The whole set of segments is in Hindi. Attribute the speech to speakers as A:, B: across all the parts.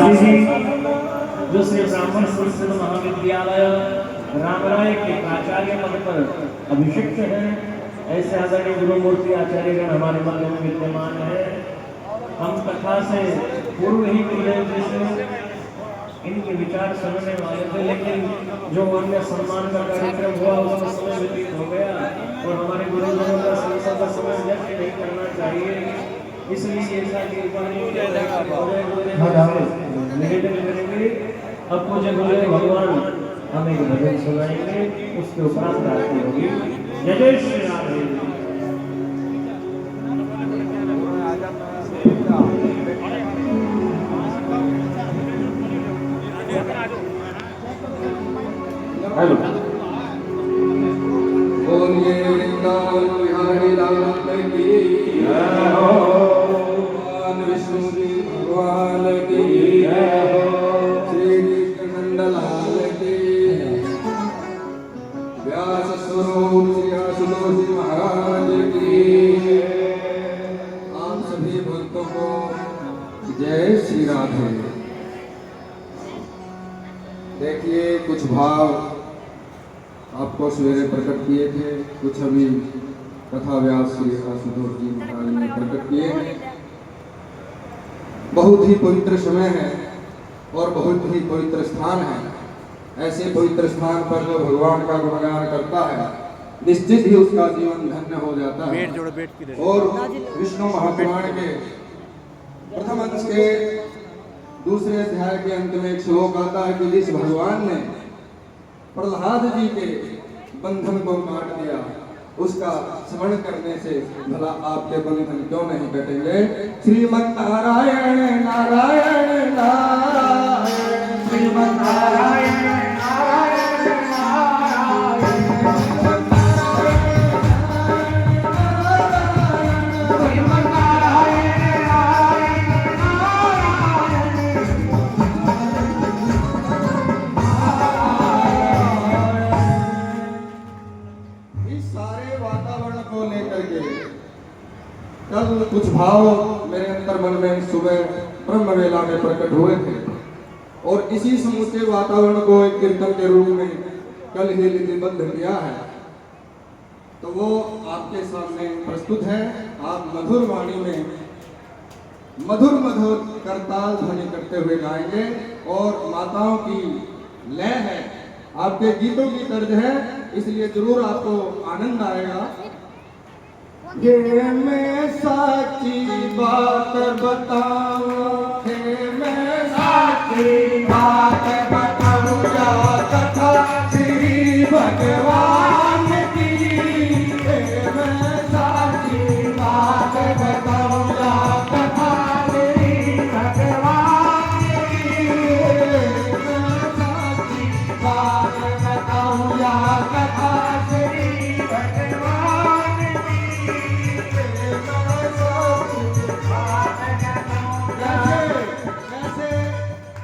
A: आचार्य जी जो श्री ब्राह्मण संस्कृत महाविद्यालय रामराय के प्राचार्य पद पर अभिषिक्त है, ऐसे आदरणीय गुरुमूर्ति आचार्यगण हमारे मध्य में विद्यमान है। हम कथा से पूर्व ही गुरुदेव जी से इनके विचार सुनने वाले थे, लेकिन जो अन्य सम्मान का कार्यक्रम हुआ उसका समय व्यतीत हो गया और हमारे गुरुजनों का संसद का समय व्यक्त नहीं करना चाहिए, इसलिए ऐसा निवेदन करेंगे। अब पूज्य गुरुदेव भगवान हमें एक भजन सुनाएंगे, उसके उपरांत आरती होगी। जय जय श्री राम। हेलो
B: बोलिए वृंदावन बिहारी लाल की जय हो, भगवान विष्णु जी भगवान की जय हो, श्री कृष्ण नंदलाल की, व्यास स्वरूप श्री आशुतोष जी महाराज की। आप सभी भक्तों को जय श्री राधे। देखिए, कुछ भाव आपको सवेरे प्रकट किए थे, कुछ अभी कथा व्यास श्री आशुतोष जी महाराज ने प्रकट किए हैं। बहुत ही पवित्र समय है और बहुत ही पवित्र स्थान है। ऐसे पवित्र स्थान पर जो भगवान का गुणगान करता है, निश्चित ही उसका जीवन धन्य हो जाता है। और विष्णु महापुराण के प्रथम अंश के दूसरे अध्याय के अंत में एक श्लोक आता है कि जिस भगवान ने प्रहलाद जी के बंधन को काट दिया, उसका स्मरण करने से भला आपके बंधन क्यों नहीं कटेंगे। श्रीमन्नारायण नारायण नारायण, श्रीमन्नारायण नारायण नारायण, कल कुछ भाव मेरे अंतर मन में सुबह ब्रह्म वेला में प्रकट हुए थे और इसी समूचे वातावरण को एक कीर्तन के रूप में कल ही लिपिबद्ध किया है, तो वो आपके सामने प्रस्तुत है। आप मधुर वाणी में मधुर मधुर करताल ध्वनि करते हुए गाएंगे और माताओं की लय है, आपके गीतों की तर्ज है, इसलिए जरूर आपको आनंद आएगा। ये मैं साची बात बताऊं, ये मैं साची बात बताऊं, या कथा श्री भगवान की। ये मैं साची बात बताऊं, या कथा श्री भगवान की। ये मैं साची बात बताऊं, या कथा श्री भगवान की।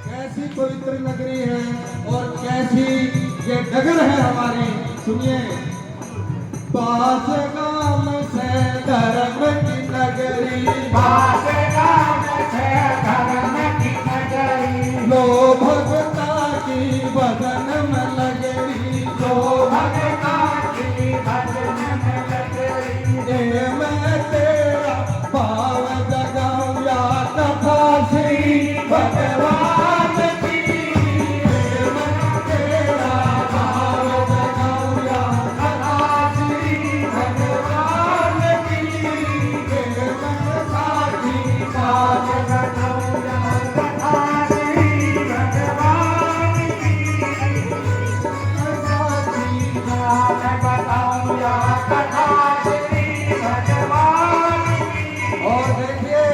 B: कैसी पवित्र नगरी है और कैसी ये नगर है हमारी, सुनिए। पास गाम से धर्म की नगरी, पास गाम से धर्म की नगरी, लो भगता की भजन में लगरी, लो भगता की भजन में लगरी। मैं तेरा भाव जगाऊं, या कथा श्री भगवान की। मैं तेरा भाव जगाऊं, या कथा श्री भगवान की। मैं साची बात बताऊं, या कथा श्री भगवान की। मैं साची बात बताऊं, या कथा श्री भगवान की। और देखिए,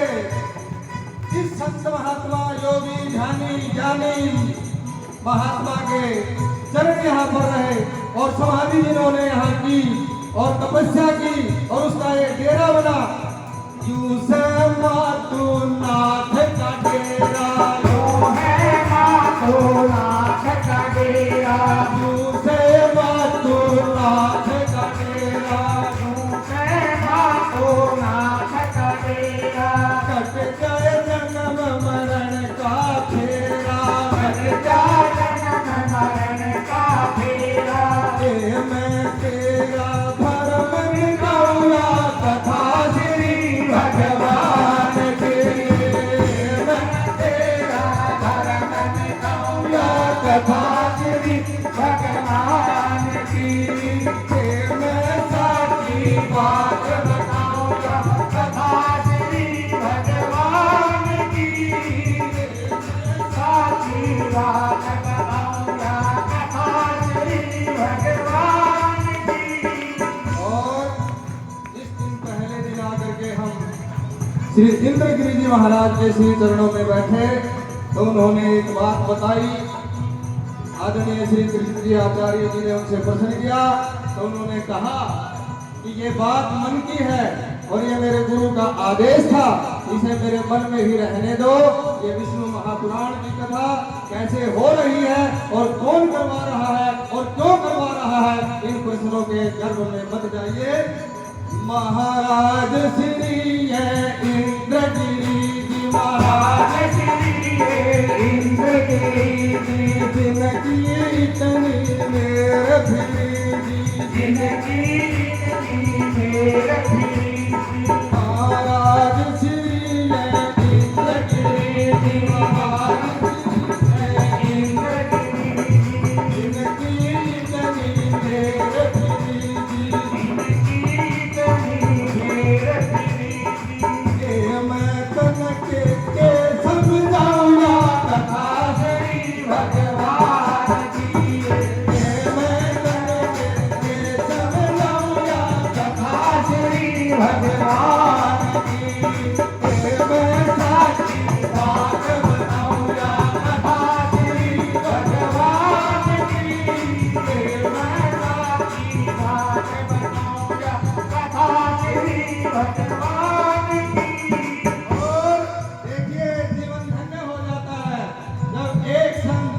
B: इस संत महात्मा योगी ध्यानी ज्ञानी महात्मा के चरण यहाँ पर रहे और समाधि जिन्होंने यहाँ की और तपस्या की और उसका एक डेरा बना। यूं से मातु नाथ का डेरा, यूं है मातु नाथ का डेरा, यूं से मातु नाथ का डेरा, यूं से मातु नाथ का डेरा। कट जाए जन्म मरण का खेल, श्री इंद्रगिरी जी महाराज के श्री चरणों में बैठे तो उन्होंने एक बात बताई। आदरणीय श्री कृष्ण जी आचार्य जी ने उनसे प्रश्न किया तो उन्होंने कहा कि ये बात मन की है और ये मेरे गुरु का आदेश था, इसे मेरे मन में ही रहने दो। ये विष्णु महापुराण की कथा कैसे हो रही है और कौन करवा रहा है और क्यों करवा रहा है, इन प्रश्नों के गर्भ में मत जाइए। महाराज श्री है इंद्रगिरी जी, महाराज श्री है इंद्रगिरी जी, जिनकी इतनी मेरे फिरी जी, जिनकी इतनी मेरे फिरी जी। महाराज श्री है इंद्रगिरी जी, महाराज श्री है इंद्रगिरी जी, जिनकी इतनी मेरे फिरी जी, जिनकी इतनी मेरे फिरी जी। मैं तनक के समझाऊंगा कथा श्री भगवान की, मैं तनक के समझाऊंगा कथा श्री भगवान की, मैं साची बात बताऊंगा कथा श्री भगवान की, मैं साची बात बताऊंगा कथा श्री भगवान की। और देखिए जीवन धन्य हो जाता है जब एक संत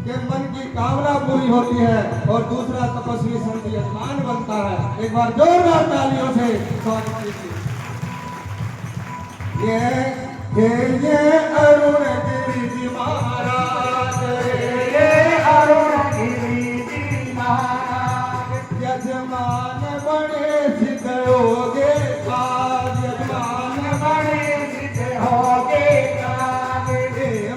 B: के मन की कामना पूरी होती है और दूसरा तपस्वी संत यजमान बनता है। एक बार जोरदार तालियों से स्वागत कीजिए। ये अरुण गिरी जी महाराज, ये अरुण गिरी जी महाराज, यजमान बड़े सिद्ध होगे आज, यजमान बड़े सिद्ध होगे आज।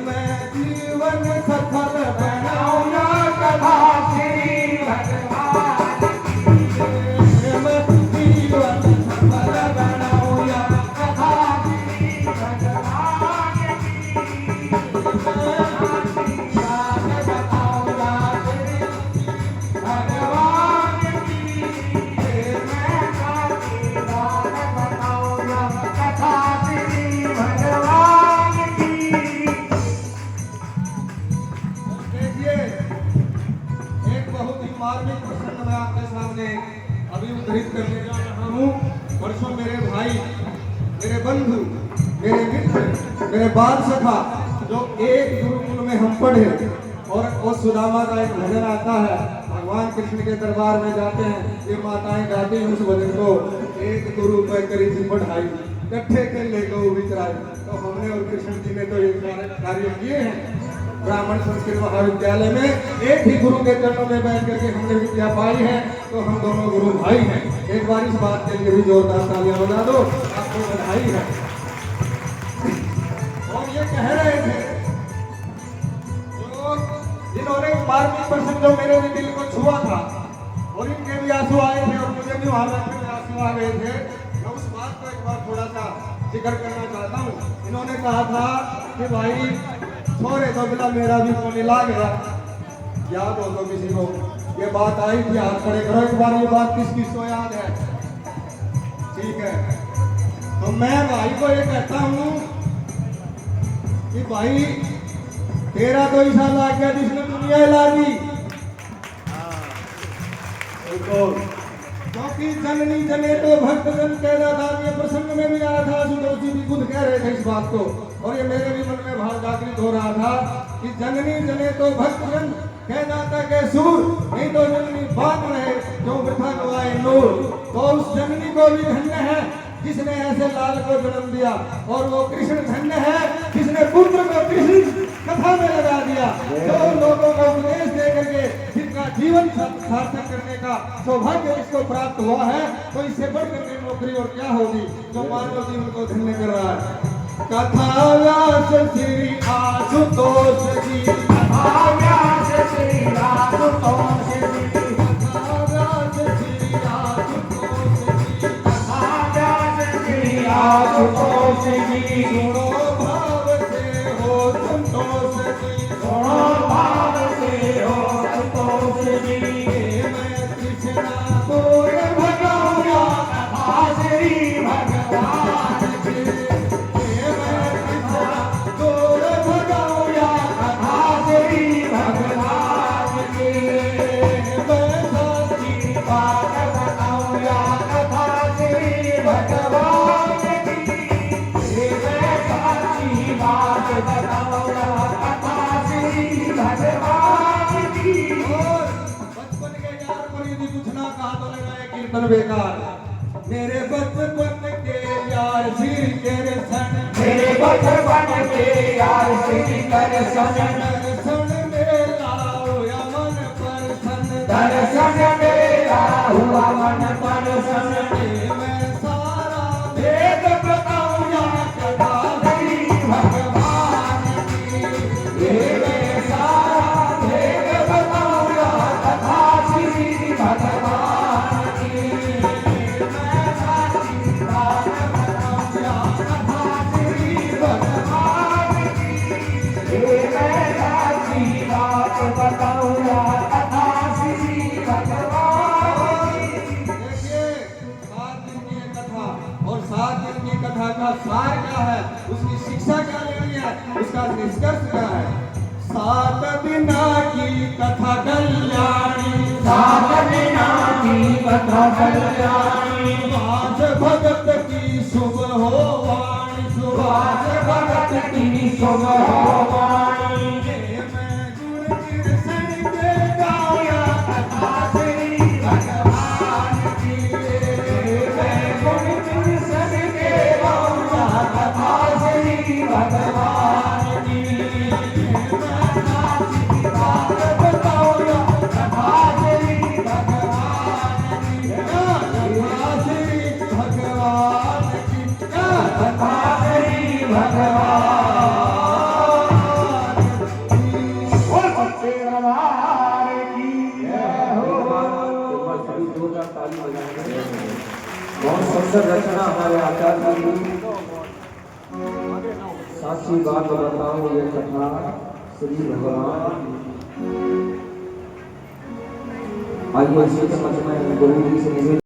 B: मैं जीवन सफल बनाऊंगा कथा श्री भगवान की, मैं जीवन सफल बनाऊंगा कथा श्री भगवान की, मैं साची बात बताऊंगा श्री भगवान की, मैं साची बात बताऊंगा कथा श्री भगवान की। देखिए एक बहुत ही मार्मिक प्रसंग मैं आपके सामने अभी उद्धृत करने जा रहा हूँ। परसों मेरे भाई, मेरे बंधु, मेरे मित्र, मेरे बाल सखा जो एक गुरुकुल में हम पढ़े और उस सुदामा का एक भजन आता है, भगवान कृष्ण के दरबार में जाते हैं, ये माताएं गाती हैं उस भजन को, एक गुरु पर करी थी पढ़ाई, इकट्ठे कर ले गो विचराई। तो हमने और कृष्ण जी ने तो ये कार्य किए हैं। ब्राह्मण संस्कृत महाविद्यालय में एक ही गुरु के चरणों में बैठ करके हमने विद्या पाई है, तो हम दोनों गुरु भाई हैं। एक बार इस बात के लिए भी जोरदार तालियां बजा दो, आपको बधाई है। और ये कह रहे थे जो जिन्होंने मार्मिक प्रसंग जो मेरे भी दिल को छुआ था और इनके भी आंसू आए थे और मुझे भी वहां बैठे हुए आंसू आ गए थे, मैं उस बात को एक बार थोड़ा सा जिक्र करना चाहता हूँ। इन्होंने कहा था कि भाई छोरे तो बिना मेरा भी कोने ला गया, याद हो तो किसी को ये बात आई थी, हाथ खड़े करो एक बार, ये बात किस किस को याद है? ठीक है, तो मैं भाई को ये कहता हूँ कि भाई तेरा तो ऐसा लाग गया जिसने दुनिया हिला दी। क्योंकि जननी जने तो भक्त जन कहना था, ये प्रसंग में भी आया था, सुदोष जी भी खुद कह रहे थे इस बात को, और ये मेरे भी मन में भाव जागृत हो रहा था कि जननी जने तो भक्त जन कहना था के सूर, नहीं तो जननी बात रहे जो वृथा गवाए नूर। तो उस जननी को भी धन्य है जिसने ऐसे लाल को जन्म दिया, और वो कृष्ण धन्य है जिसने पुत्र को कृष्ण कथा में लगा दिया, जो लोगों को उपदेश दे करके जिनका जीवन सार्थक करने का सौभाग्य इसको प्राप्त हुआ है, तो इससे बढ़कर के नौकरी और क्या होगी जो मानव जीवन को धन्य कर रहा है। कथा व्यास श्री आशुतोष जी, कथा व्यास श्री आशुतोष जी, कथा व्यास श्री आशुतोष जी, कथा व्यास श्री आशुतोष जी। सुनो भाव से हो संतोष जी, सुनो भाव से हो संतोष जी। मैं कृष्णा बोल भगवान कथा श्री भगवान जी। कीर्तन बेकार। मेरे बचपन के यार श्री तेरे सन,
C: मेरे बचपन के यार श्री कर सन,
B: दर्शन मेरा हुआ मन प्रसन्न,
C: दर्शन मेरा हुआ मन प्रसन्न।
B: मैं सारा वेद बताऊं या कथा
C: श्री भगवान की ये मैं सारा भेद बताऊंगा कथा श्री भगवान की। मैं सारी बात बताऊंगा कथा श्री भगवान की। ये मैं सारी बात बताऊंगा कथा श्री भगवान की।
B: देखिए 7 दिन की ये कथा, और 7 दिन की कथा का सार क्या है, उसकी शिक्षा क्या लेनी है, उसका निष्कर्ष क्या है। 7 दिना की कथा कल्याणी,
C: 7 दिना की कथा कल्याणी,
B: सुभाष भगत की शुभ हो वाणी,
C: सुभाष भगत की शुभ हो वाणी।
B: ये मैं गुरु कृष्ण के गाया
C: कथा श्री भगवान की मैं गुण कृष्ण के गाऊंगा कथा श्री भगवान की। मैं साची बात बताऊंगा कथा श्री भगवान की।
B: कथा श्री भगवान की,
C: कथा श्री भगवान की।
D: बहुत सुंदर रचना हमारे आचार्य जी। साची बात बताओ ये कथा श्री भगवान। आइए इसी के मंच में गुरु जी से निवेदन